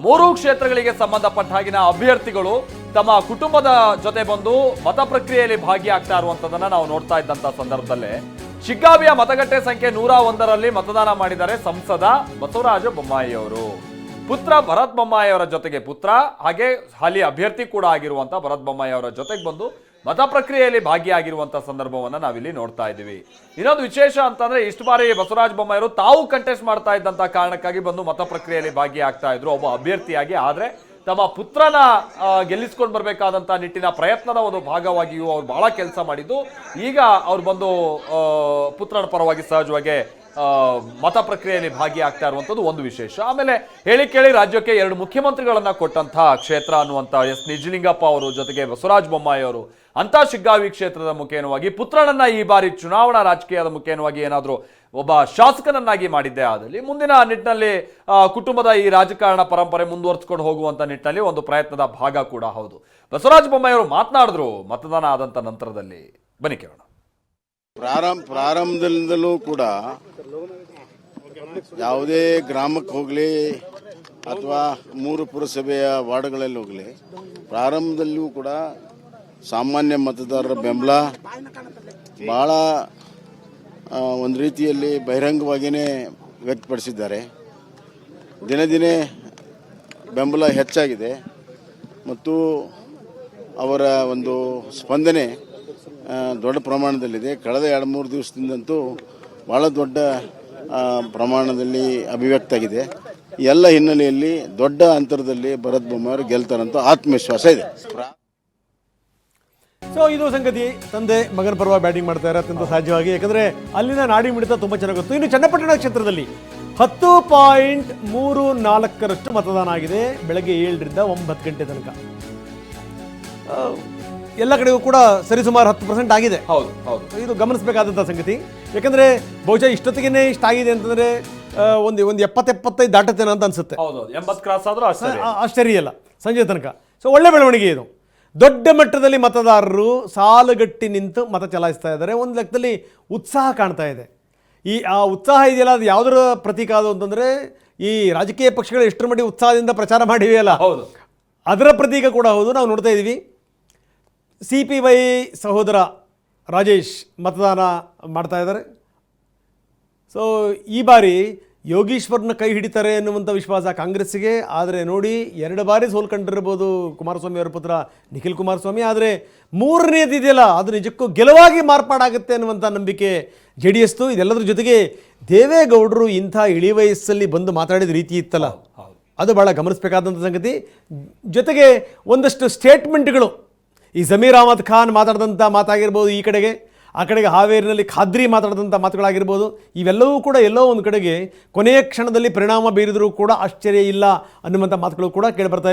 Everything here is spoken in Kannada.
ಮೂರೂ ಕ್ಷೇತ್ರಗಳಿಗೆ ಸಂಬಂಧಪಟ್ಟ ಹಾಗಿನ ಅಭ್ಯರ್ಥಿಗಳು ತಮ್ಮ ಕುಟುಂಬದ ಜೊತೆ ಬಂದು ಮತ ಪ್ರಕ್ರಿಯೆಯಲ್ಲಿ ಭಾಗಿಯಾಗ್ತಾ ಇರುವಂತದನ್ನ ನಾವು ನೋಡ್ತಾ ಇದ್ದಂತ ಸಂದರ್ಭದಲ್ಲೇ ಶಿಗ್ಗಾವಿಯ ಮತಗಟ್ಟೆ ಸಂಖ್ಯೆ 101ರಲ್ಲಿ ಮತದಾನ ಮಾಡಿದ್ದಾರೆ ಸಂಸದ ಬಸವರಾಜ ಬೊಮ್ಮಾಯಿ ಅವರು. ಪುತ್ರ ಭರತ್ ಬೊಮ್ಮಾಯಿ ಅವರ ಜೊತೆಗೆ ಪುತ್ರ ಹಾಗೆ ಹಾಲಿ ಅಭ್ಯರ್ಥಿ ಕೂಡ ಆಗಿರುವಂತಹ ಭರತ್ ಬೊಮ್ಮಾಯಿ ಅವರ ಜೊತೆಗೆ ಬಂದು ಮತ ಪ್ರಕ್ರಿಯೆಯಲ್ಲಿ ಭಾಗಿಯಾಗಿರುವಂತಹ ಸಂದರ್ಭವನ್ನ ನಾವಿಲ್ಲಿ ನೋಡ್ತಾ ಇದ್ದೀವಿ. ಇನ್ನೊಂದು ವಿಶೇಷ ಅಂತಂದ್ರೆ ಇಷ್ಟು ಬಾರಿ ಬಸವರಾಜ ಬೊಮ್ಮಾಯಿ ಅವರು ತಾವು ಕಂಟೆಸ್ಟ್ ಮಾಡ್ತಾ ಇದ್ದಂತ ಕಾರಣಕ್ಕಾಗಿ ಬಂದು ಮತ ಪ್ರಕ್ರಿಯೆಯಲ್ಲಿ ಭಾಗಿಯಾಗ್ತಾ ಇದ್ರು ಒಬ್ಬ ಅಭ್ಯರ್ಥಿಯಾಗಿ. ಆದ್ರೆ ತಮ್ಮ ಪುತ್ರನ ಗೆಲ್ಲಿಸ್ಕೊಂಡು ಬರ್ಬೇಕಾದಂತ ನಿಟ್ಟಿನ ಪ್ರಯತ್ನದ ಒಂದು ಭಾಗವಾಗಿಯೂ ಅವ್ರು ಬಹಳ ಕೆಲಸ ಮಾಡಿದ್ದು. ಈಗ ಅವ್ರು ಬಂದು ಪುತ್ರನ ಪರವಾಗಿ ಸಹಜವಾಗಿ ಮತ ಪ್ರಕ್ರಿಯೆಯಲ್ಲಿ ಭಾಗಿಯಾಗ್ತಾ ಇರುವಂಥದ್ದು ಒಂದು ವಿಶೇಷ. ಆಮೇಲೆ ಹೇಳಿ ಕೇಳಿ ರಾಜ್ಯಕ್ಕೆ 2 ಮುಖ್ಯಮಂತ್ರಿಗಳನ್ನ ಕೊಟ್ಟಂತಹ ಕ್ಷೇತ್ರ ಅನ್ನುವಂಥ ಎಸ್ ನಿಜಲಿಂಗಪ್ಪ ಅವರು ಜೊತೆಗೆ ಬಸವರಾಜ ಬೊಮ್ಮಾಯಿ ಅವರು ಅಂತ ಶಿಗ್ಗಾವಿ ಕ್ಷೇತ್ರದ ಮುಖೇನವಾಗಿ ಪುತ್ರನನ್ನ ಈ ಬಾರಿ ಚುನಾವಣಾ ರಾಜಕೀಯದ ಮುಖೇನವಾಗಿ ಏನಾದರೂ ಒಬ್ಬ ಶಾಸಕನನ್ನಾಗಿ ಮಾಡಿದ್ದೇ ಆದಲ್ಲಿ ಮುಂದಿನ ನಿಟ್ಟಿನಲ್ಲಿ ಕುಟುಂಬದ ಈ ರಾಜಕಾರಣ ಪರಂಪರೆ ಮುಂದುವರಿಸಿಕೊಂಡು ಹೋಗುವಂತ ನಿಟ್ಟಿನಲ್ಲಿ ಒಂದು ಪ್ರಯತ್ನದ ಭಾಗ ಕೂಡ ಹೌದು. ಬಸವರಾಜ ಬೊಮ್ಮಾಯಿ ಅವರು ಮಾತನಾಡಿದ್ರು ಮತದಾನ ಆದಂತ ನಂತರದಲ್ಲಿ. ಬನ್ನಿ ಕೇಳೋಣ. ಪ್ರಾರಂಭದಿಂದಲೂ ಕೂಡ ಯಾವುದೇ ಗ್ರಾಮಕ್ಕೆ ಹೋಗಲಿ ಅಥವಾ 3 ಪುರಸಭೆಯ ವಾರ್ಡ್ಗಳಲ್ಲಿ ಹೋಗಲಿ ಪ್ರಾರಂಭದಲ್ಲೂ ಕೂಡ ಸಾಮಾನ್ಯ ಮತದಾರರ ಬೆಂಬಲ ಭಾಳ ಒಂದು ರೀತಿಯಲ್ಲಿ ಬಹಿರಂಗವಾಗಿಯೇ ವ್ಯಕ್ತಪಡಿಸಿದ್ದಾರೆ. ದಿನೇ ದಿನೇ ಬೆಂಬಲ ಹೆಚ್ಚಾಗಿದೆ ಮತ್ತು ಅವರ ಒಂದು ಸ್ಪಂದನೆ ದೊಡ್ಡ ಪ್ರಮಾಣದಲ್ಲಿದೆ. ಕಳೆದ 2-3 ದಿವಸದಿಂದಂತೂ ಭಾಳ ದೊಡ್ಡ ಪ್ರಮಾಣದಲ್ಲಿ ಅಭಿವ್ಯಕ್ತ ಆಗಿದೆ. ಎಲ್ಲ ಹಿನ್ನೆಲೆಯಲ್ಲಿ ದೊಡ್ಡ ಅಂತರದಲ್ಲಿ ಭರತ್ ಬೊಮ್ಮಾಯಿ ಅವರು ಗೆಲ್ತಾರಂತ ಆತ್ಮವಿಶ್ವಾಸ ಇದೆ. ಸೊ ಇದು ಸಂಗತಿ. ತಂದೆ ಮಗನ ಪರವಾಗಿ ಬ್ಯಾಟಿಂಗ್ ಮಾಡ್ತಾ ಇದ್ದಾರೆ ಅತ್ಯಂತ ಸಹಜವಾಗಿ, ಯಾಕಂದರೆ ಅಲ್ಲಿನ ನಾಡಿ ಮಿಡಿತ ತುಂಬ ಚೆನ್ನಾಗಿ ಗೊತ್ತು. ಇನ್ನು ಚನ್ನಪಟ್ಟಣ ಕ್ಷೇತ್ರದಲ್ಲಿ 10.34% ಮತದಾನ ಆಗಿದೆ ಬೆಳಗ್ಗೆ 7ರಿಂದ 9 ಗಂಟೆ ತನಕ. ಎಲ್ಲ ಕಡೆಗೂ ಕೂಡ ಸರಿಸುಮಾರು 10% ಆಗಿದೆ. ಹೌದು ಹೌದು, ಇದು ಗಮನಿಸಬೇಕಾದಂಥ ಸಂಗತಿ. ಯಾಕಂದರೆ ಬಹುಶಃ ಇಷ್ಟೊತ್ತಿಗೆ ಇಷ್ಟಾಗಿದೆ ಅಂತಂದರೆ ಒಂದು 70-75 ದಾಟತ್ತೇನೋ ಅಂತ ಅನಿಸುತ್ತೆ. ಹೌದು 80 ಕ್ರಾಸ್ ಆದರೂ ಆಶ್ಚರ್ಯ ಇಲ್ಲ ಸಂಜೆ ತನಕ. ಸೊ ಒಳ್ಳೆ ಬೆಳವಣಿಗೆ ಇದು. ದೊಡ್ಡ ಮಟ್ಟದಲ್ಲಿ ಮತದಾರರು ಸಾಲುಗಟ್ಟಿ ನಿಂತು ಮತ ಚಲಾಯಿಸ್ತಾ ಇದ್ದಾರೆ. ಒಂದು ಲೆಕ್ಕದಲ್ಲಿ ಉತ್ಸಾಹ ಕಾಣ್ತಾ ಇದೆ. ಆ ಉತ್ಸಾಹ ಇದೆಯಲ್ಲ, ಅದು ಯಾವುದರ ಪ್ರತೀಕ ಅದು ಅಂತಂದರೆ ಈ ರಾಜಕೀಯ ಪಕ್ಷಗಳು ಎಷ್ಟರ ಮಟ್ಟಿಗೆ ಉತ್ಸಾಹದಿಂದ ಪ್ರಚಾರ ಮಾಡಿವೆಯಲ್ಲ, ಹೌದು, ಅದರ ಪ್ರತೀಕ ಕೂಡ ಹೌದು. ನಾವು ನೋಡ್ತಾ ಇದ್ದೀವಿ CPY ಸಹೋದರ ರಾಜೇಶ್ ಮತದಾನ ಮಾಡ್ತಾ ಇದ್ದಾರೆ. ಸೊ ಈ ಬಾರಿ ಯೋಗೀಶ್ವರ್ನ ಕೈ ಹಿಡಿತಾರೆ ಎನ್ನುವಂಥ ವಿಶ್ವಾಸ ಕಾಂಗ್ರೆಸ್ಸಿಗೆ. ಆದರೆ ನೋಡಿ 2 ಬಾರಿ ಸೋಲ್ಕೊಂಡಿರ್ಬೋದು ಕುಮಾರಸ್ವಾಮಿ ಅವರ ಪುತ್ರ ನಿಖಿಲ್ ಕುಮಾರಸ್ವಾಮಿ. ಆದರೆ 3ನೇದು ಇದೆಯಲ್ಲ, ಅದು ನಿಜಕ್ಕೂ ಗೆಲುವಾಗಿ ಮಾರ್ಪಾಡಾಗುತ್ತೆ ಅನ್ನುವಂಥ ನಂಬಿಕೆ JDSದು. ಇದೆಲ್ಲದರ ಜೊತೆಗೆ ದೇವೇಗೌಡರು ಇಂಥ ಇಳಿ ವಯಸ್ಸಲ್ಲಿ ಬಂದು ಮಾತಾಡಿದ ರೀತಿ ಇತ್ತಲ್ಲ, ಅದು ಭಾಳ ಗಮನಿಸಬೇಕಾದಂಥ ಸಂಗತಿ. ಜೊತೆಗೆ ಒಂದಷ್ಟು ಸ್ಟೇಟ್ಮೆಂಟ್ಗಳು, ಈ ಜಮೀರ್ ಅಹಮದ್ ಖಾನ್ ಮಾತಾಡಿದಂಥ ಮಾತಾಗಿರ್ಬೋದು, ಈ ಕಡೆಗೆ ಆ ಕಡೆಗೆ ಹಾವೇರಿನಲ್ಲಿ ಖಾದ್ರಿ ಮಾತಾಡಿದಂಥ ಮಾತುಗಳಾಗಿರ್ಬೋದು, ಇವೆಲ್ಲವೂ ಕೂಡ ಎಲ್ಲೋ ಒಂದು ಕಡೆಗೆ ಕೊನೆಯ ಕ್ಷಣದಲ್ಲಿ ಪರಿಣಾಮ ಬೀರಿದರೂ ಕೂಡ ಆಶ್ಚರ್ಯ ಇಲ್ಲ ಅನ್ನುವಂಥ ಮಾತುಗಳು ಕೂಡ ಕೇಳಿಬರ್ತಾ ಇವೆ.